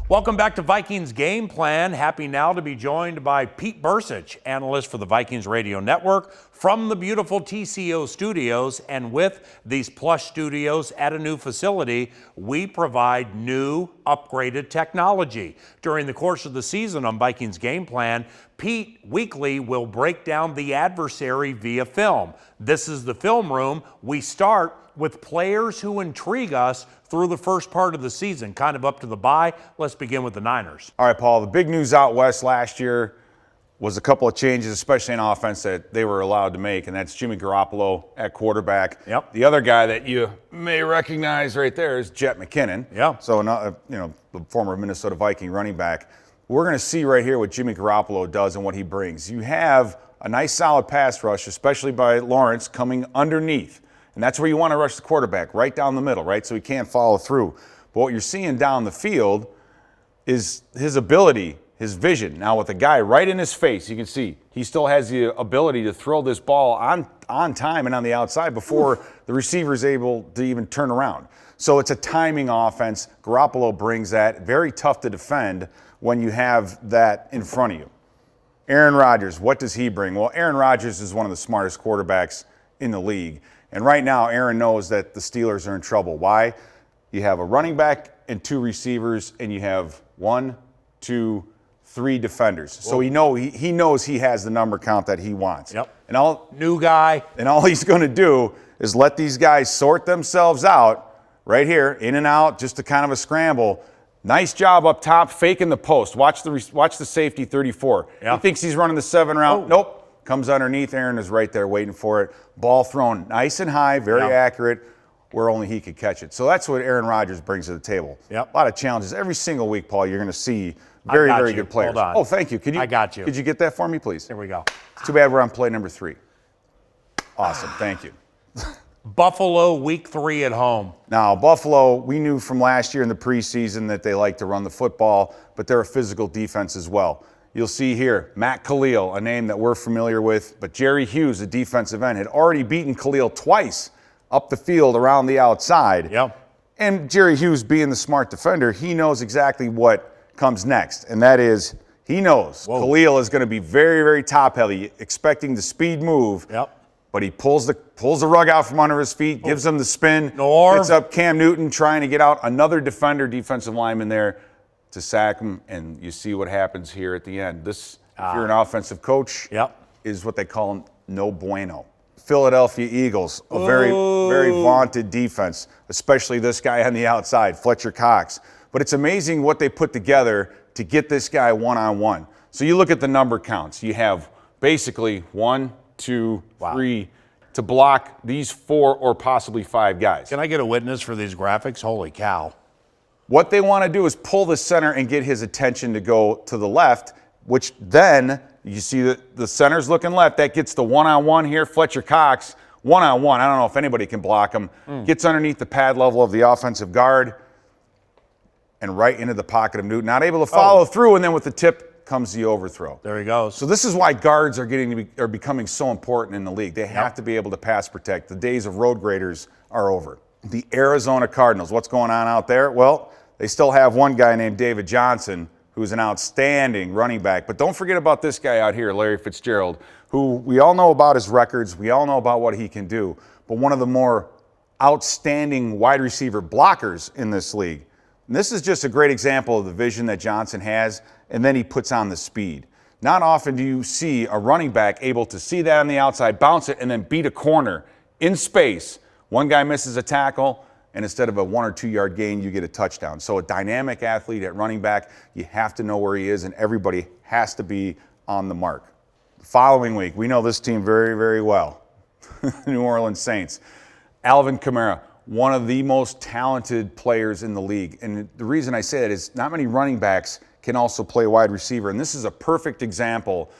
Welcome back to Vikings Game Plan. Happy now to be joined by Pete Bercich, analyst for the Vikings Radio Network, from the beautiful TCO studios. And with these plush studios at a new facility, we provide new, upgraded technology. During the course of the season on Vikings Game Plan, Pete weekly will break down the adversary via film. This is the film room. We start with players who intrigue us through the first part of the season, kind of up to the bye. Let's begin with the Niners. All right, Paul, the big news out west last year was a couple of changes, especially in offense, that they were allowed to make, and that's Jimmy Garoppolo at quarterback. Yep. The other guy that you may recognize right there is Jet McKinnon. Yeah. So, the former Minnesota Viking running back. We're going to see right here what Jimmy Garoppolo does and what he brings. You have a nice solid pass rush, especially by Lawrence, coming underneath. And that's where you want to rush the quarterback, right down the middle, right? So he can't follow through. But what you're seeing down the field is his ability, his vision. Now with a guy right in his face, you can see he still has the ability to throw this ball on time and on the outside before the receiver is able to even turn around. So it's a timing offense. Garoppolo brings that. Very tough to defend when you have that in front of you. Aaron Rodgers, what does he bring? Well, Aaron Rodgers is one of the smartest quarterbacks in the league. And right now, Aaron knows that the Steelers are in trouble. Why? You have a running back and two receivers, and you have 1, 2, 3 defenders. So he knows he has the number count that he wants. Yep. And New guy. And all he's going to do is let these guys sort themselves out right here, in and out, just a kind of a scramble. Nice job up top, faking the post. Watch the safety 34. Yeah. He thinks he's running the 7 route. Oh. Nope. Comes underneath. Aaron is right there waiting for it. Ball thrown nice and high, very accurate, where only he could catch it. So that's what Aaron Rodgers brings to the table. Yep. A lot of challenges. Every single week, Paul, you're going to see very, very good players. Hold on. Oh, thank you. I got you. Could you get that for me, please? Here we go. It's too bad we're on play number 3. Awesome. Thank you. Buffalo week 3 at home. Now, Buffalo, we knew from last year in the preseason that they like to run the football, but they're a physical defense as well. You'll see here, Matt Khalil, a name that we're familiar with, but Jerry Hughes, a defensive end, had already beaten Khalil twice up the field around the outside. Yep. And Jerry Hughes, being the smart defender, he knows exactly what comes next, and that is he knows Khalil is going to be very, very top-heavy, expecting the speed move. Yep. But he pulls the rug out from under his feet, gives him the spin, gets up Cam Newton trying to get out another defensive lineman there to sack him, and you see what happens here at the end. This, if you're an offensive coach, is what they call no bueno. Philadelphia Eagles, a very, very vaunted defense, especially this guy on the outside, Fletcher Cox. But it's amazing what they put together to get this guy one-on-one. So you look at the number counts. You have basically 1, 2, 3 to block these 4 or possibly 5 guys. Can I get a witness for these graphics? Holy cow. What they want to do is pull the center and get his attention to go to the left, which then you see that the center's looking left. That gets the one-on-one here. Fletcher Cox, one-on-one. I don't know if anybody can block him. Gets underneath the pad level of the offensive guard and right into the pocket of Newton. Not able to follow through, and then with the tip comes the overthrow. There he goes. So this is why guards are becoming so important in the league. They have to be able to pass protect. The days of road graders are over. The Arizona Cardinals, what's going on out there? Well, they still have one guy named David Johnson, who's an outstanding running back. But don't forget about this guy out here, Larry Fitzgerald, who we all know about his records. We all know about what he can do. But one of the more outstanding wide receiver blockers in this league. And this is just a great example of the vision that Johnson has, and then he puts on the speed. Not often do you see a running back able to see that on the outside, bounce it, and then beat a corner in space. One guy misses a tackle, and instead of a 1 or 2 yard gain, you get a touchdown. So a dynamic athlete at running back, you have to know where he is, and everybody has to be on the mark. The following week, we know this team very, very well. New Orleans Saints. Alvin Kamara, one of the most talented players in the league. And the reason I say that is not many running backs can also play wide receiver. And this is a perfect example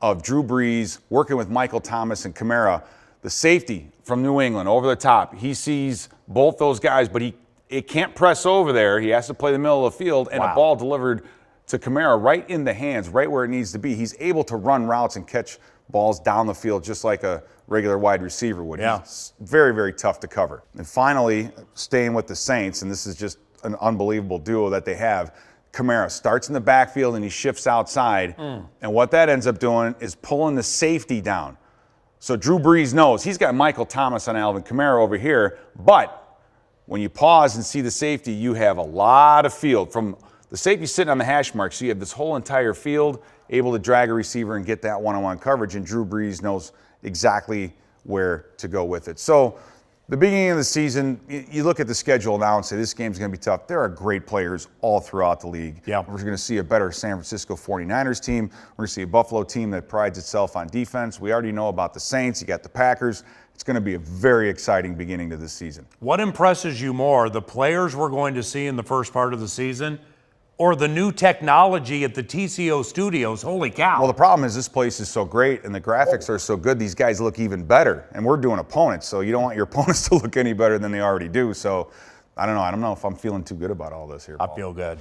of Drew Brees working with Michael Thomas and Kamara. The safety from New England over the top. He sees both those guys, but it can't press over there. He has to play the middle of the field, and a ball delivered to Kamara right in the hands, right where it needs to be. He's able to run routes and catch balls down the field just like a regular wide receiver would. Yeah. He's very, very tough to cover. And finally, staying with the Saints, and this is just an unbelievable duo that they have, Kamara starts in the backfield and he shifts outside. And what that ends up doing is pulling the safety down. So Drew Brees knows he's got Michael Thomas and Alvin Kamara over here, but when you pause and see the safety, you have a lot of field. From the safety sitting on the hash mark, so you have this whole entire field able to drag a receiver and get that one-on-one coverage, and Drew Brees knows exactly where to go with it. So the beginning of the season, you look at the schedule now and say this game's going to be tough. There are great players all throughout the league. Yeah. We're going to see a better San Francisco 49ers team. We're going to see a Buffalo team that prides itself on defense. We already know about the Saints. You got the Packers. It's going to be a very exciting beginning to this season. What impresses you more, the players we're going to see in the first part of the season or the new technology at the TCO studios? Holy cow. Well, the problem is this place is so great and the graphics are so good, these guys look even better. And we're doing opponents, so you don't want your opponents to look any better than they already do. So I don't know if I'm feeling too good about all this here, Paul. I feel good.